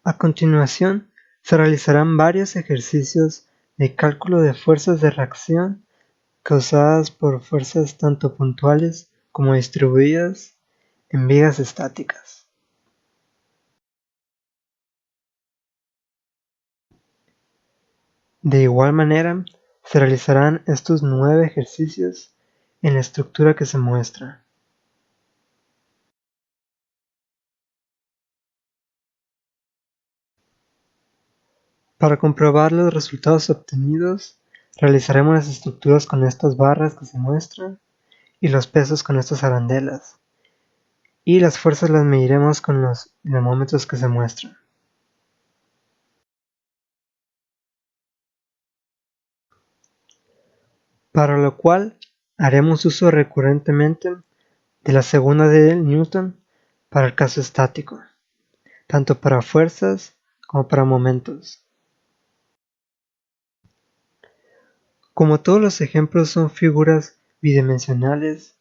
A continuación, se realizarán varios ejercicios de cálculo de fuerzas de reacción causadas por fuerzas tanto puntuales como distribuidas en vigas estáticas. De igual manera, se realizarán estos 9 ejercicios en la estructura que se muestra. Para comprobar los resultados obtenidos, realizaremos las estructuras con estas barras que se muestran y los pesos con estas arandelas, y las fuerzas las mediremos con los dinamómetros que se muestran. Para lo cual haremos uso recurrentemente de la segunda ley de Newton para el caso estático, tanto para fuerzas como para momentos. Como todos los ejemplos son figuras bidimensionales,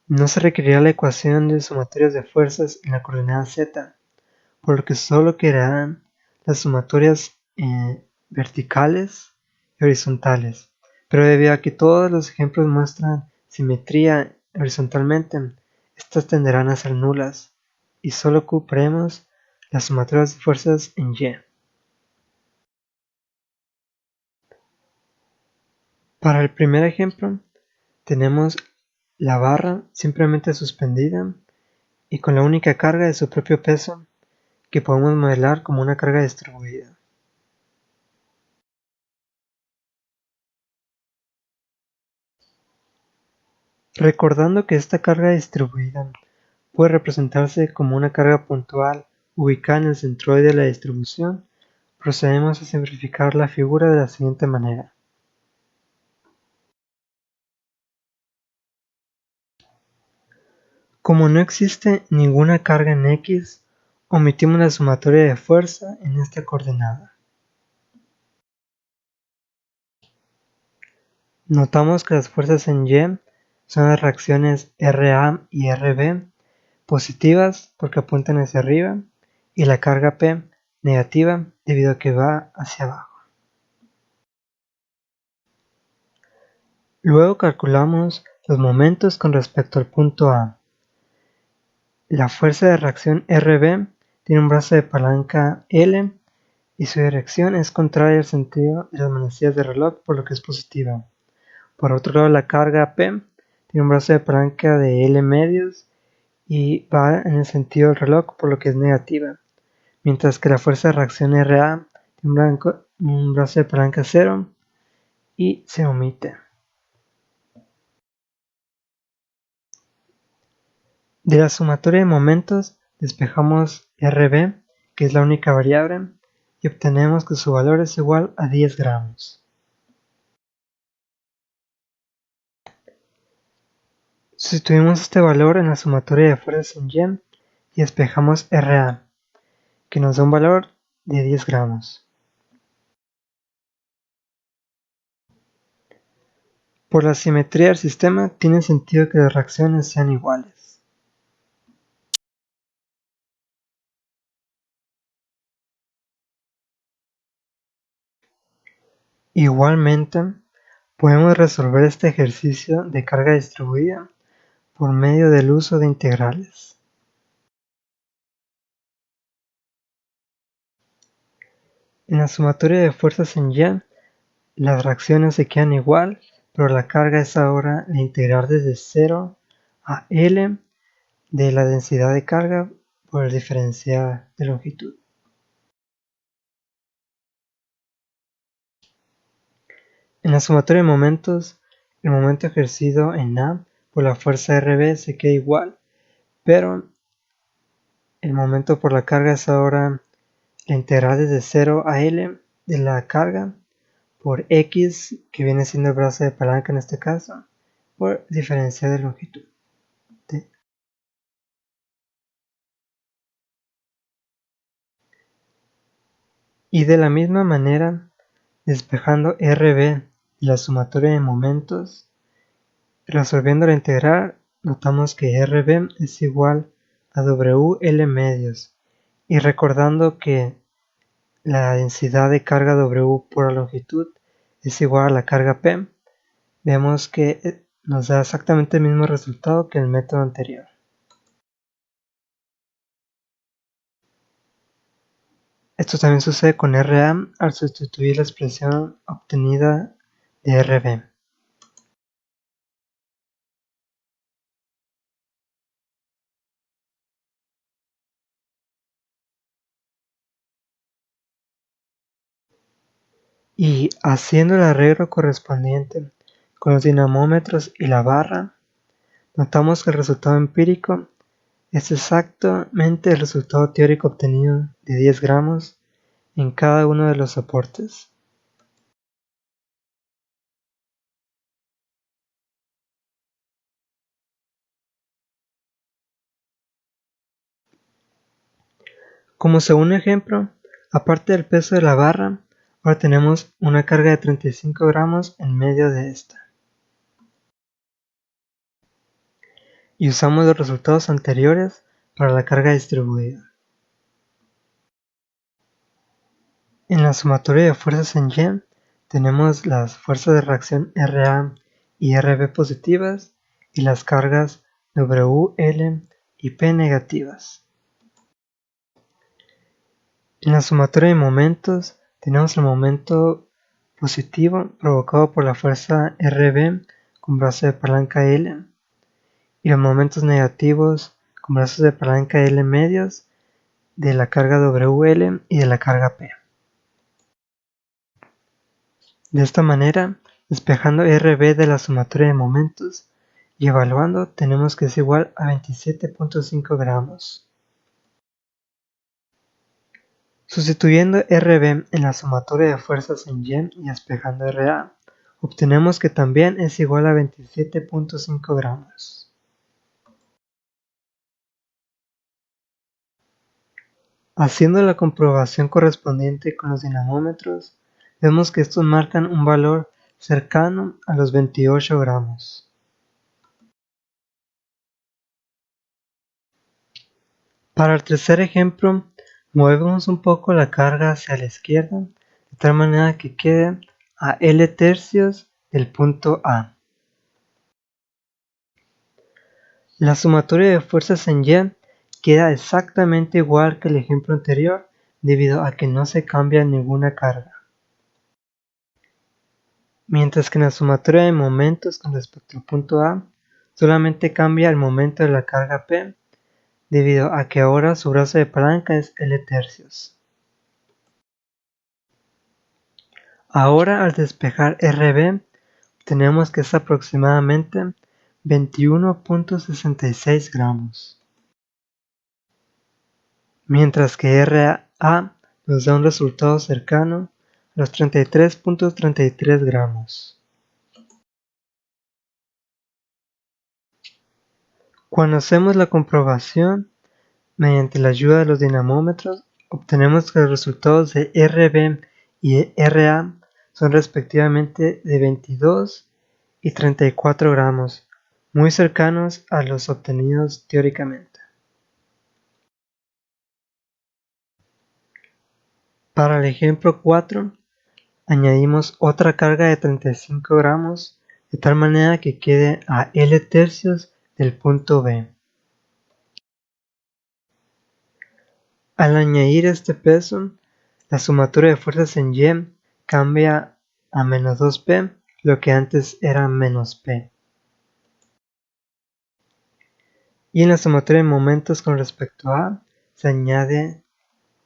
no se requerirá la ecuación de sumatorias de fuerzas en la coordenada z, por lo que solo quedarán las sumatorias verticales y horizontales. Pero debido a que todos los ejemplos muestran simetría horizontalmente, estas tenderán a ser nulas y solo ocuparemos las sumatorias de fuerzas en Y. Para el primer ejemplo, tenemos la barra simplemente suspendida y con la única carga de su propio peso que podemos modelar como una carga distribuida. Recordando que esta carga distribuida puede representarse como una carga puntual ubicada en el centroide de la distribución, procedemos a simplificar la figura de la siguiente manera. Como no existe ninguna carga en X, omitimos la sumatoria de fuerza en esta coordenada. Notamos que las fuerzas en Y son las reacciones RA y RB positivas porque apuntan hacia arriba y la carga P negativa debido a que va hacia abajo. Luego calculamos los momentos con respecto al punto A. La fuerza de reacción RB tiene un brazo de palanca L y su dirección es contraria al sentido de las manecillas de reloj, por lo que es positiva. Por otro lado, la carga P tiene un brazo de palanca de L medios y va en el sentido del reloj, por lo que es negativa. Mientras que la fuerza de reacción RA tiene un brazo de palanca 0 y se omite. De la sumatoria de momentos despejamos RB, que es la única variable, y obtenemos que su valor es igual a 10 gramos. Sustituimos este valor en la sumatoria de fuerzas en Y y despejamos RA, que nos da un valor de 10 gramos. Por la simetría del sistema, tiene sentido que las reacciones sean iguales. Igualmente, podemos resolver este ejercicio de carga distribuida por medio del uso de integrales. En la sumatoria de fuerzas en Y, las reacciones se quedan igual, pero la carga es ahora la integral desde 0 a L de la densidad de carga por el diferencial de longitud. En la sumatoria de momentos, el momento ejercido en A por la fuerza RB se queda igual, pero el momento por la carga es ahora la integral desde 0 a L de la carga por X, que viene siendo el brazo de palanca en este caso, por diferencial de longitud. Y de la misma manera, despejando RB y la sumatoria de momentos, resolviendo la integral, notamos que RB es igual a WL medios, y recordando que la densidad de carga W por la longitud es igual a la carga P, vemos que nos da exactamente el mismo resultado que el método anterior. Esto también sucede con RA al sustituir la expresión obtenida de RB. Y haciendo el arreglo correspondiente con los dinamómetros y la barra, notamos que el resultado empírico es exactamente el resultado teórico obtenido de 10 gramos en cada uno de los soportes. Como segundo ejemplo, aparte del peso de la barra, ahora tenemos una carga de 35 gramos en medio de esta. Y usamos los resultados anteriores para la carga distribuida. En la sumatoria de fuerzas en Y tenemos las fuerzas de reacción RA y RB positivas y las cargas W, L y P negativas. En la sumatoria de momentos tenemos el momento positivo provocado por la fuerza RB con brazo de palanca L y los momentos negativos con brazos de palanca L medios de la carga WL y de la carga P. De esta manera, despejando RB de la sumatoria de momentos y evaluando, tenemos que es igual a 27.5 gramos. Sustituyendo RB en la sumatoria de fuerzas en Y y despejando RA, obtenemos que también es igual a 27.5 gramos. Haciendo la comprobación correspondiente con los dinamómetros, vemos que estos marcan un valor cercano a los 28 gramos. Para el tercer ejemplo, movemos un poco la carga hacia la izquierda, de tal manera que quede a L tercios del punto A. La sumatoria de fuerzas en Y queda exactamente igual que el ejemplo anterior, debido a que no se cambia ninguna carga. Mientras que en la sumatoria de momentos con respecto al punto A, solamente cambia el momento de la carga P, debido a que ahora su brazo de palanca es L tercios. Ahora al despejar RB, tenemos que es aproximadamente 21.66 gramos. Mientras que RA nos da un resultado cercano a los 33.33 gramos. Cuando hacemos la comprobación mediante la ayuda de los dinamómetros, obtenemos que los resultados de RB y RA son respectivamente de 22 y 34 gramos, muy cercanos a los obtenidos teóricamente. Para el ejemplo 4, añadimos otra carga de 35 gramos de tal manera que quede a L tercios del punto B. Al añadir este peso, la sumatoria de fuerzas en Y cambia a menos 2P, lo que antes era menos P. Y en la sumatoria de momentos con respecto a, se añade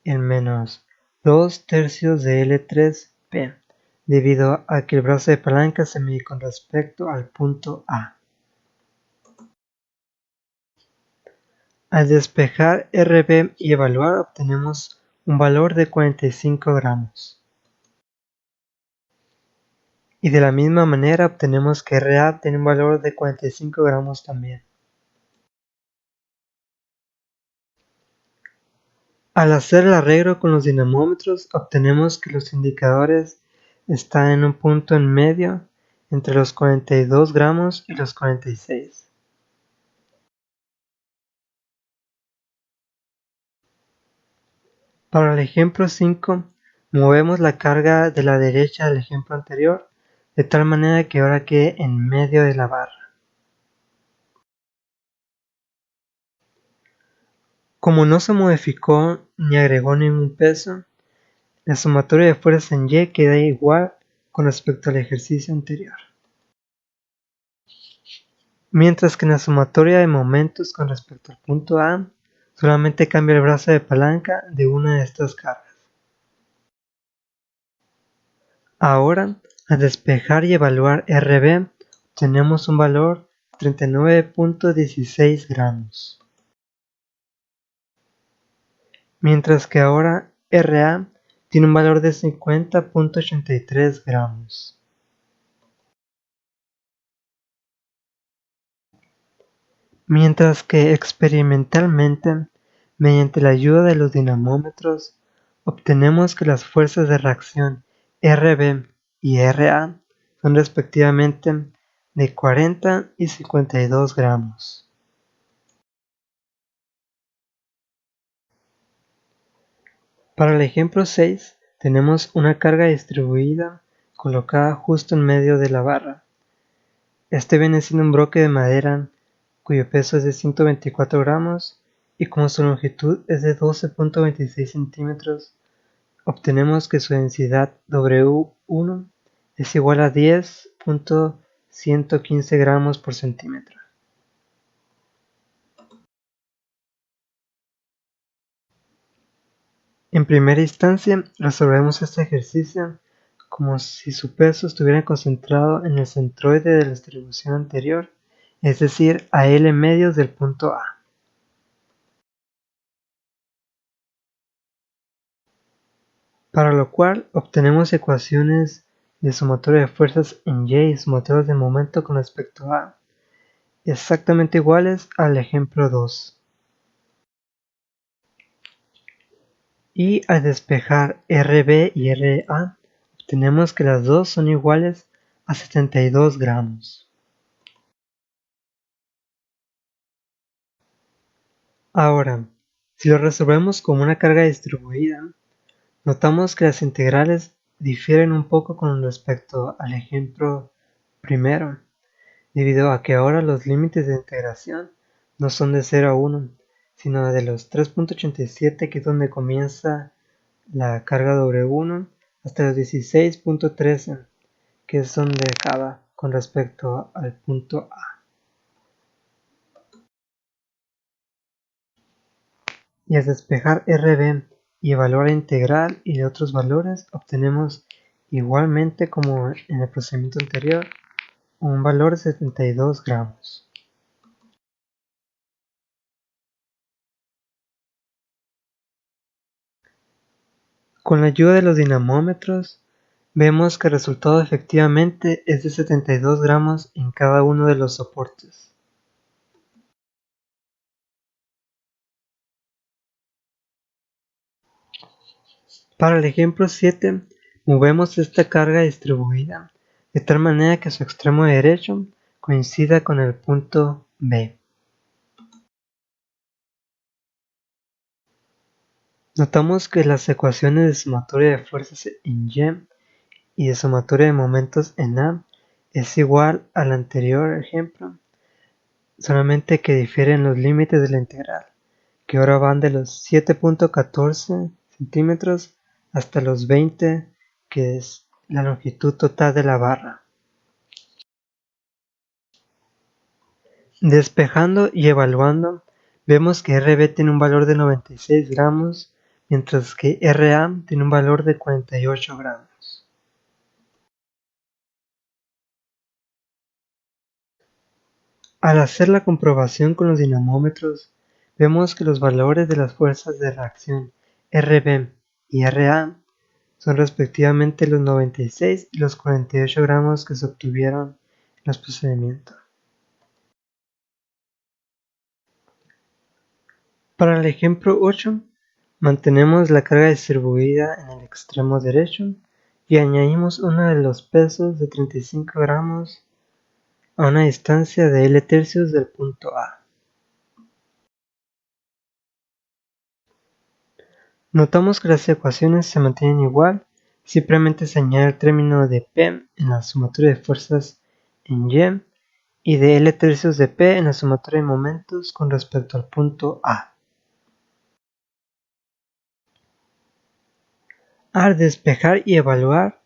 el menos 2 tercios de L3P, debido a que el brazo de palanca se mide con respecto al punto A. Al despejar RB y evaluar, obtenemos un valor de 45 gramos. Y de la misma manera obtenemos que RA tiene un valor de 45 gramos también. Al hacer el arreglo con los dinamómetros, obtenemos que los indicadores están en un punto en medio entre los 42 gramos y los 46. Para el ejemplo 5, Movemos la carga de la derecha al ejemplo anterior, de tal manera que ahora quede en medio de la barra. Como no se modificó ni agregó ningún peso, la sumatoria de fuerzas en Y queda igual con respecto al ejercicio anterior. Mientras que en la sumatoria de momentos con respecto al punto A, solamente cambia el brazo de palanca de una de estas cargas. Ahora, al despejar y evaluar RB, tenemos un valor de 39.16 gramos. Mientras que ahora RA tiene un valor de 50.83 gramos. Mientras que experimentalmente, mediante la ayuda de los dinamómetros, obtenemos que las fuerzas de reacción Rb y Ra son respectivamente de 40 y 52 gramos. Para el ejemplo 6, tenemos una carga distribuida colocada justo en medio de la barra. Este viene siendo un bloque de madera cuyo peso es de 124 gramos y como su longitud es de 12.26 centímetros, obtenemos que su densidad W1 es igual a 10.115 gramos por centímetro. En primera instancia, resolvemos este ejercicio como si su peso estuviera concentrado en el centroide de la distribución anterior, es decir, a L medios del punto A. Para lo cual obtenemos ecuaciones de sumatoria de fuerzas en Y y sumatorias de momento con respecto a exactamente iguales al ejemplo 2. Y al despejar RB y RA, obtenemos que las dos son iguales a 72 gramos. Ahora, si lo resolvemos como una carga distribuida, notamos que las integrales difieren un poco con respecto al ejemplo primero, debido a que ahora los límites de integración no son de 0 a 1, sino de los 3.87, que es donde comienza la carga W1, hasta los 16.13, que es donde acaba con respecto al punto A. Y al despejar RB y evaluar la integral y de otros valores, obtenemos igualmente como en el procedimiento anterior un valor de 72 gramos. Con la ayuda de los dinamómetros, vemos que el resultado efectivamente es de 72 gramos en cada uno de los soportes. Para el ejemplo 7, movemos esta carga distribuida de tal manera que su extremo derecho coincida con el punto B. Notamos que las ecuaciones de sumatoria de fuerzas en Y de sumatoria de momentos en A es igual al anterior ejemplo, solamente que difieren los límites de la integral, que ahora van de los 7.14 centímetros hasta los 20, que es la longitud total de la barra. Despejando y evaluando, vemos que RB tiene un valor de 96 gramos, mientras que RA tiene un valor de 48 gramos. Al hacer la comprobación con los dinamómetros, vemos que los valores de las fuerzas de reacción Rb y Ra son respectivamente los 96 y los 48 gramos que se obtuvieron en los procedimientos. Para el ejemplo 8, mantenemos la carga distribuida en el extremo derecho y añadimos uno de los pesos de 35 gramos a una distancia de L tercios del punto A. Notamos que las ecuaciones se mantienen igual, simplemente se añade el término de P en la sumatoria de fuerzas en y de L tercios de P en la sumatoria de momentos con respecto al punto A. Al despejar y evaluar,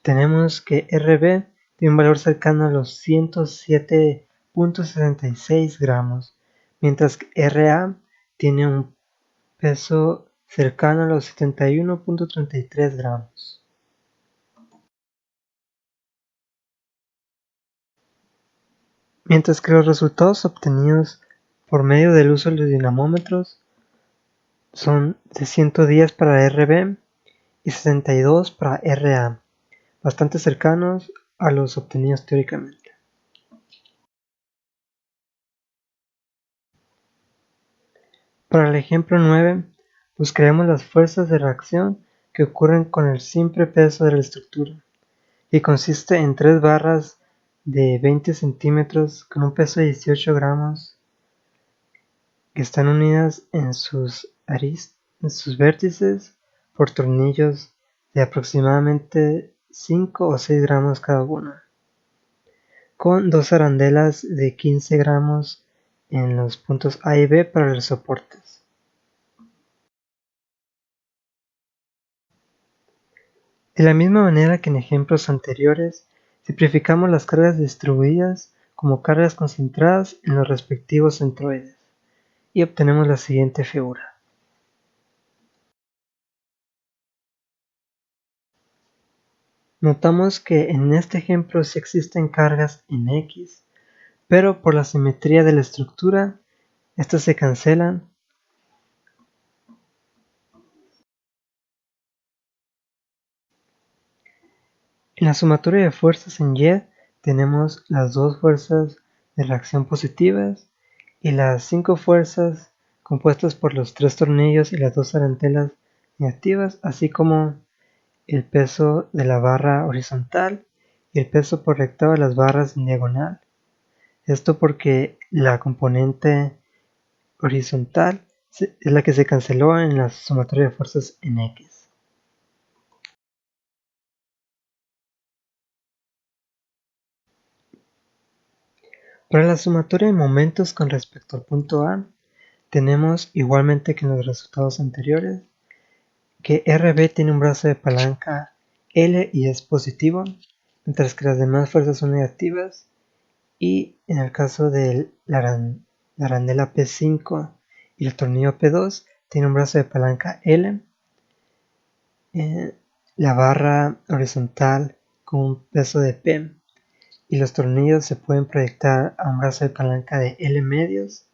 tenemos que RB tiene un valor cercano a los 107.66 gramos, mientras que RA tiene un peso cercano a los 71.33 gramos. Mientras que los resultados obtenidos por medio del uso de los dinamómetros son de 110 para RB y 62 para RA, bastante cercanos a los obtenidos teóricamente. Para el ejemplo 9, buscaremos las fuerzas de reacción que ocurren con el simple peso de la estructura, y consiste en 3 barras de 20 centímetros con un peso de 18 gramos que están unidas en sus vértices por tornillos de aproximadamente 5 o 6 gramos cada una, con 2 arandelas de 15 gramos en los puntos A y B para los soportes. De la misma manera que en ejemplos anteriores, simplificamos las cargas distribuidas como cargas concentradas en los respectivos centroides y obtenemos la siguiente figura. Notamos que en este ejemplo sí existen cargas en X, pero por la simetría de la estructura, estas se cancelan. En la sumatoria de fuerzas en Y tenemos las dos fuerzas de reacción positivas y las 5 fuerzas compuestas por los 3 tornillos y las 2 arandelas negativas, así como el peso de la barra horizontal y el peso proyectado de las barras en diagonal. Esto porque la componente horizontal es la que se canceló en la sumatoria de fuerzas en X. Para la sumatoria de momentos con respecto al punto A, tenemos, igualmente que en los resultados anteriores, que RB tiene un brazo de palanca L y es positivo, mientras que las demás fuerzas son negativas, y en el caso de la arandela P5 y el tornillo P2, tiene un brazo de palanca L, la barra horizontal con un peso de P, y los tornillos se pueden proyectar a un brazo de palanca de L medios,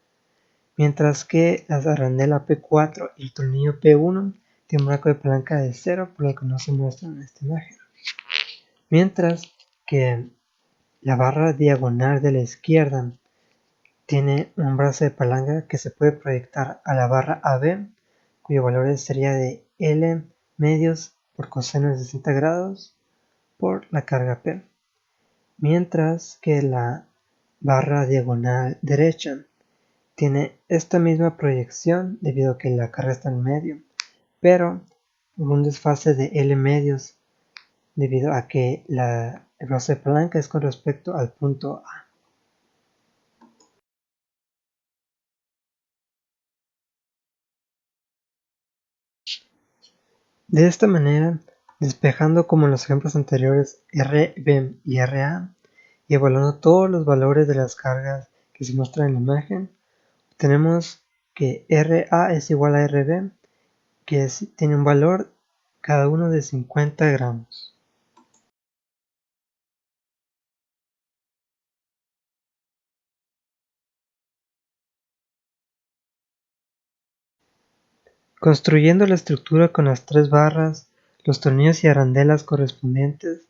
mientras que la arandela P4 y el tornillo P1 tienen un brazo de palanca de 0, por lo que no se muestra en esta imagen. Mientras que la barra diagonal de la izquierda tiene un brazo de palanca que se puede proyectar a la barra AB, cuyo valor sería de L medios por coseno de 60 grados por la carga P. Mientras que la barra diagonal derecha tiene esta misma proyección debido a que la carga está en medio, pero con un desfase de L medios debido a que el brazo de palanca es con respecto al punto A. De esta manera, despejando como en los ejemplos anteriores RB y RA y evaluando todos los valores de las cargas que se muestran en la imagen, tenemos que RA es igual a RB, que tiene un valor cada uno de 50 gramos. Construyendo la estructura con las 3 barras, los tornillos y arandelas correspondientes,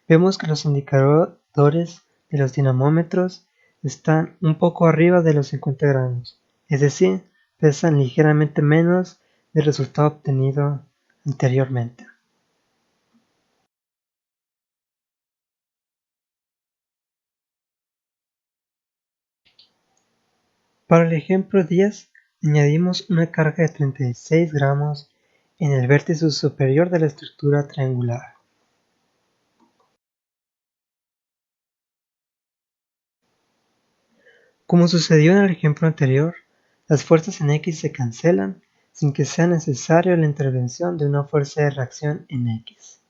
vemos que los indicadores de los dinamómetros están un poco arriba de los 50 gramos, es decir, pesan ligeramente menos del resultado obtenido anteriormente. Para el ejemplo 10, añadimos una carga de 36 gramos en el vértice superior de la estructura triangular. Como sucedió en el ejemplo anterior, las fuerzas en X se cancelan sin que sea necesaria la intervención de una fuerza de reacción en X.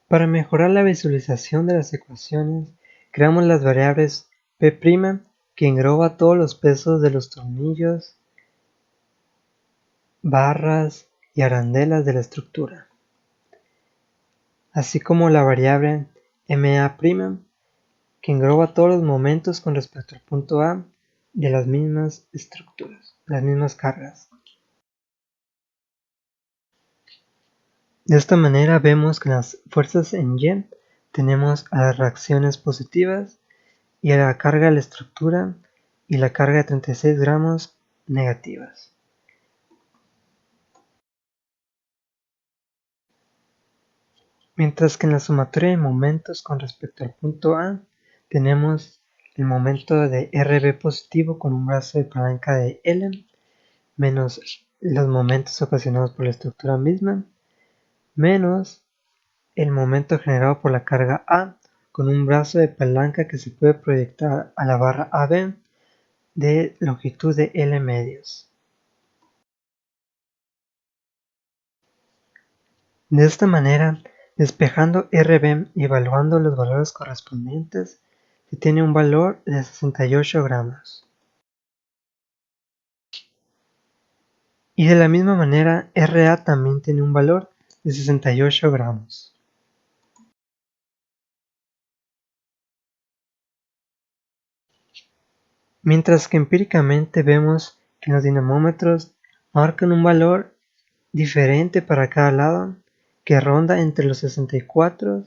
Para mejorar la visualización de las ecuaciones, creamos las variables P', que engloba todos los pesos de los tornillos, barras y arandelas de la estructura, así como la variable MA', que engloba todos los momentos con respecto al punto A de las mismas estructuras, las mismas cargas. De esta manera vemos que en las fuerzas en Y tenemos a las reacciones positivas y a la carga de la estructura y la carga de 36 gramos negativas. Mientras que en la sumatoria de momentos con respecto al punto A tenemos el momento de RB positivo con un brazo de palanca de L menos los momentos ocasionados por la estructura misma menos el momento generado por la carga A con un brazo de palanca que se puede proyectar a la barra AB de longitud de L medios. De esta manera, despejando RB y evaluando los valores correspondientes, se tiene un valor de 68 gramos. Y de la misma manera, RA también tiene un valor de 68 gramos. Mientras que empíricamente vemos que los dinamómetros marcan un valor diferente para cada lado, que ronda entre los 64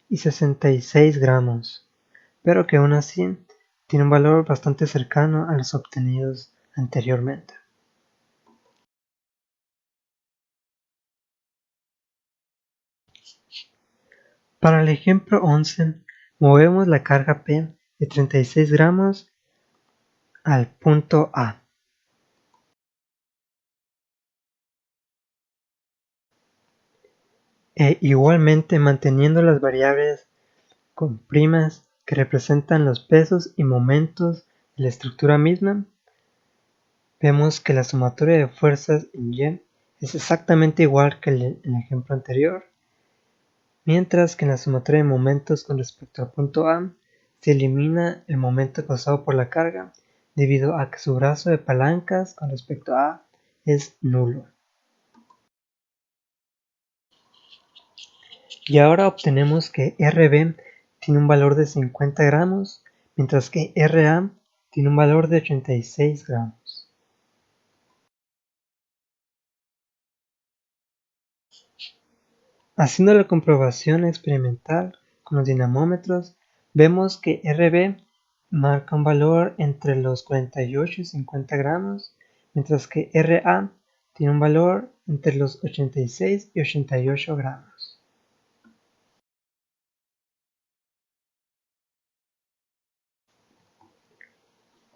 y 66 gramos, pero que aún así tiene un valor bastante cercano a los obtenidos anteriormente. Para el ejemplo 11, movemos la carga P de 36 gramos al punto A. Igualmente manteniendo las variables con primas que representan los pesos y momentos de la estructura misma, vemos que la sumatoria de fuerzas en Y es exactamente igual que en el ejemplo anterior, mientras que en la sumatoria de momentos con respecto al punto A se elimina el momento causado por la carga debido a que su brazo de palancas con respecto a A es nulo. Y ahora obtenemos que RB tiene un valor de 50 gramos, mientras que RA tiene un valor de 86 gramos. Haciendo la comprobación experimental con los dinamómetros, vemos que RB marca un valor entre los 48 y 50 gramos, mientras que RA tiene un valor entre los 86 y 88 gramos.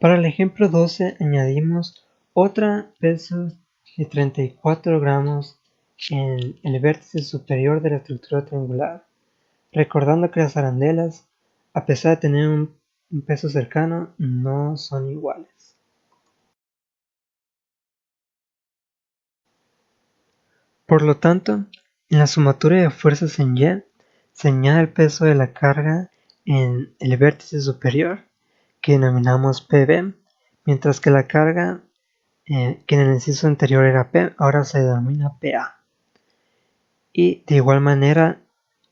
Para el ejemplo 12 añadimos otra peso de 34 gramos en el vértice superior de la estructura triangular, recordando que las arandelas, a pesar de tener un peso cercano, no son iguales. Por lo tanto, en la sumatoria de fuerzas en Y, se añade el peso de la carga en el vértice superior, que denominamos PB, mientras que la carga que en el inciso anterior era P, ahora se denomina PA. Y de igual manera,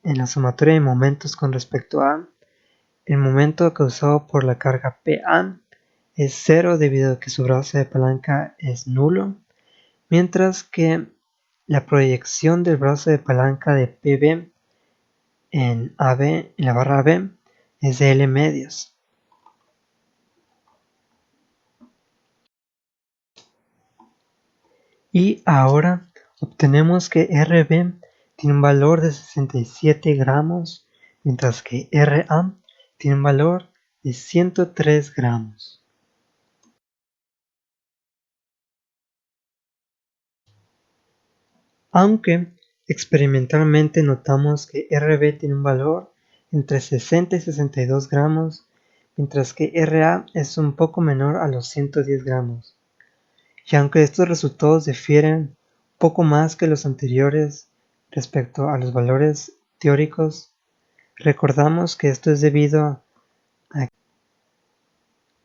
en la sumatoria de momentos con respecto a, el momento causado por la carga PA es 0 debido a que su brazo de palanca es nulo, mientras que la proyección del brazo de palanca de PB en AB, en la barra AB, es de L medios. Y ahora obtenemos que RB tiene un valor de 67 gramos, mientras que RA tiene un valor de 103 gramos. aunque experimentalmente notamos que RB tiene un valor entre 60 y 62 gramos, mientras que RA es un poco menor a los 110 gramos. Y aunque estos resultados difieren poco más que los anteriores respecto a los valores teóricos, recordamos que esto es debido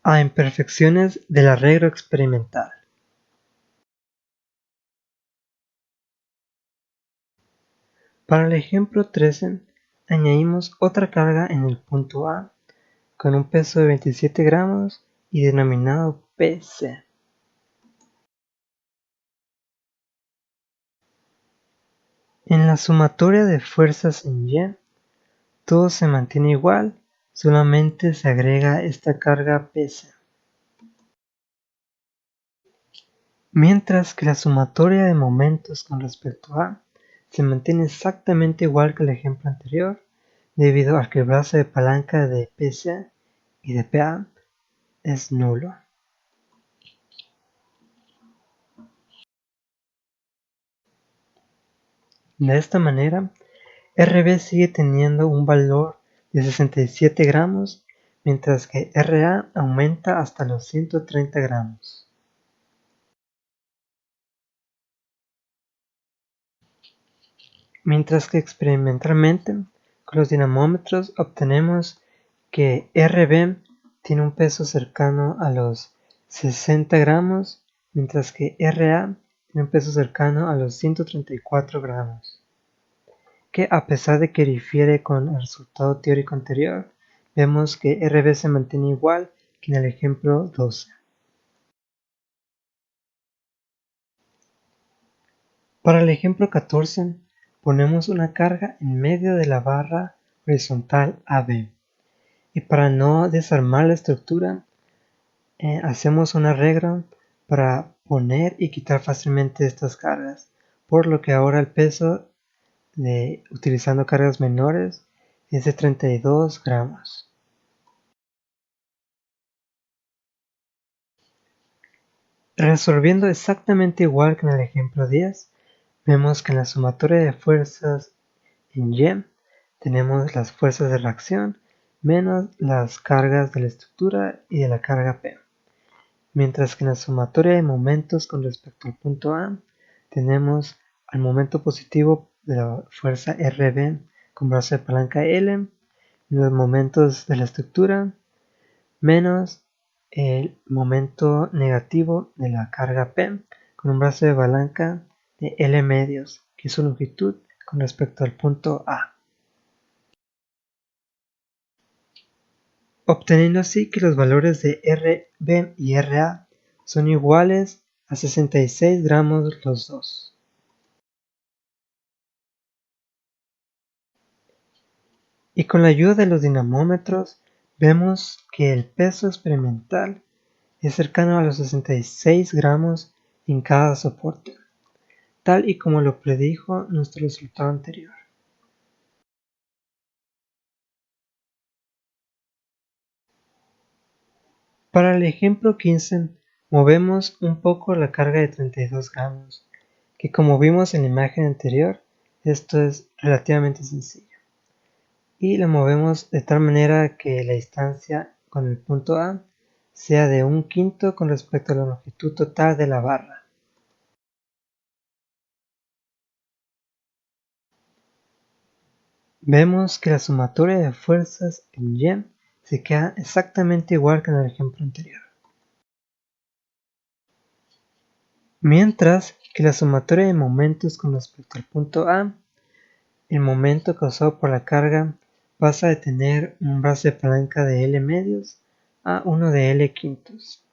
a imperfecciones del arreglo experimental. Para el ejemplo 13, añadimos otra carga en el punto A con un peso de 27 gramos y denominado PC. En la sumatoria de fuerzas en Y, todo se mantiene igual, solamente se agrega esta carga PC. Mientras que la sumatoria de momentos con respecto a se mantiene exactamente igual que el ejemplo anterior, debido a que el brazo de palanca de PC y de PA es nulo. De esta manera, RB sigue teniendo un valor de 67 gramos, mientras que RA aumenta hasta los 130 gramos. Mientras que experimentalmente, con los dinamómetros obtenemos que RB tiene un peso cercano a los 60 gramos, mientras que RA tiene un peso cercano a los 134 gramos, que a pesar de que difiere con el resultado teórico anterior, vemos que RB se mantiene igual que en el ejemplo 12. Para el ejemplo 14, ponemos una carga en medio de la barra horizontal AB. Y para no desarmar la estructura, hacemos un arreglo para poner y quitar fácilmente estas cargas, por lo que ahora el peso utilizando cargas menores es de 32 gramos. Resolviendo exactamente igual que en el ejemplo 10, vemos que en la sumatoria de fuerzas en Y tenemos las fuerzas de reacción menos las cargas de la estructura y de la carga P. Mientras que en la sumatoria de momentos con respecto al punto A tenemos al momento positivo de la fuerza RB con brazo de palanca L, los momentos de la estructura menos el momento negativo de la carga P con un brazo de palanca de L medios, que es su longitud con respecto al punto A. Obteniendo así que los valores de RB y RA son iguales a 66 gramos los dos. Y con la ayuda de los dinamómetros vemos que el peso experimental es cercano a los 66 gramos en cada soporte, tal y como lo predijo nuestro resultado anterior. Para el ejemplo 15, movemos un poco la carga de 32 gramos, que como vimos en la imagen anterior, esto es relativamente sencillo. Y la movemos de tal manera que la distancia con el punto A sea de 1/5 con respecto a la longitud total de la barra. Vemos que la sumatoria de fuerzas en Y se queda exactamente igual que en el ejemplo anterior. Mientras que la sumatoria de momentos con respecto al punto A, el momento causado por la carga pasa de tener un brazo de palanca de L medios a uno de L quintos.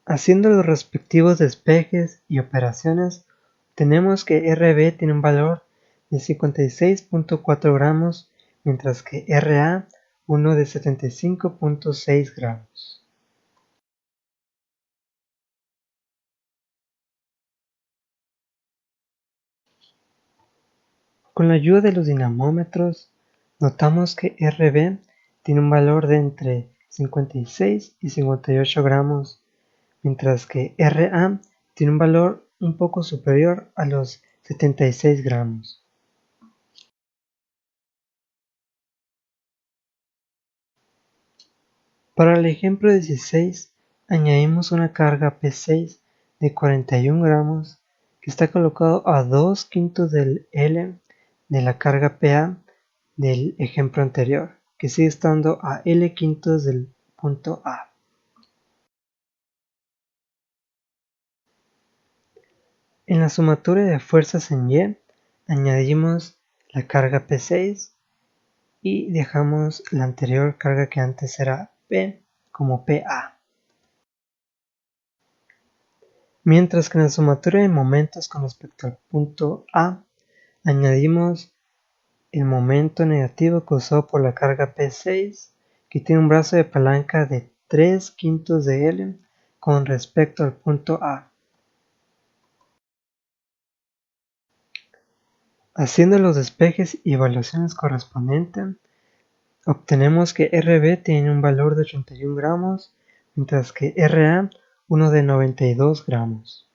Haciendo los respectivos despejes y operaciones, tenemos que RB tiene un valor de 56.4 gramos, mientras que RA uno de 75.6 gramos. Con la ayuda de los dinamómetros, notamos que RB tiene un valor de entre 56 y 58 gramos, mientras que Ra tiene un valor un poco superior a los 76 gramos. Para el ejemplo 16, añadimos una carga P6 de 41 gramos que está colocado a 2/5 del L de la carga PA del ejemplo anterior, que sigue estando a L/5 del punto A. En la sumatoria de fuerzas en Y, añadimos la carga P6 y dejamos la anterior carga que antes era P como PA. Mientras que en la sumatoria de momentos con respecto al punto A, añadimos el momento negativo causado por la carga P6, que tiene un brazo de palanca de 3/5 de L con respecto al punto A. Haciendo los despejes y evaluaciones correspondientes, obtenemos que Rb tiene un valor de 81 gramos, mientras que Ra uno de 92 gramos.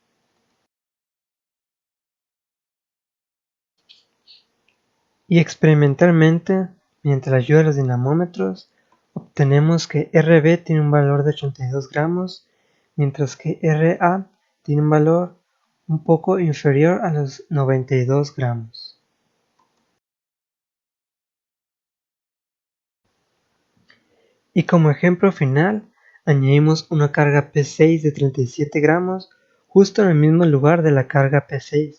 Y experimentalmente, mediante la ayuda de los dinamómetros, obtenemos que Rb tiene un valor de 82 gramos, mientras que Ra tiene un valor un poco inferior a los 92 gramos. Y como ejemplo final, añadimos una carga P6 de 37 gramos justo en el mismo lugar de la carga P6,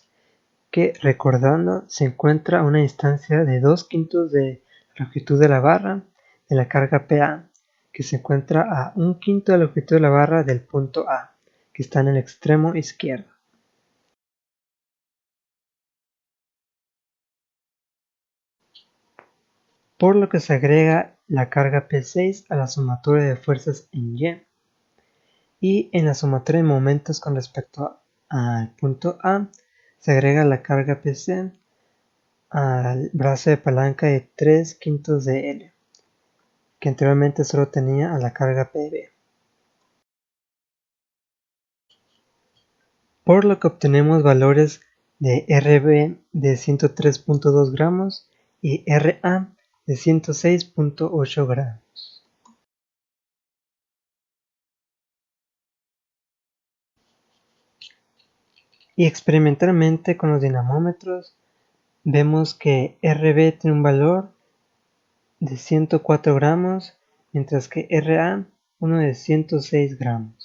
que, recordando, se encuentra a una distancia de 2/5 de la longitud de la barra de la carga PA, que se encuentra a 1/5 de la longitud de la barra del punto A, que está en el extremo izquierdo. Por lo que se agrega la carga P6 a la sumatoria de fuerzas en Y, y en la sumatoria de momentos con respecto al punto A, se agrega la carga Pc al brazo de palanca de 3/5 de L, que anteriormente solo tenía a la carga Pb. Por lo que obtenemos valores de Rb de 103.2 gramos y Ra de 106.8 gramos. Y experimentalmente con los dinamómetros vemos que Rb tiene un valor de 104 gramos, mientras que Ra uno de 106 gramos.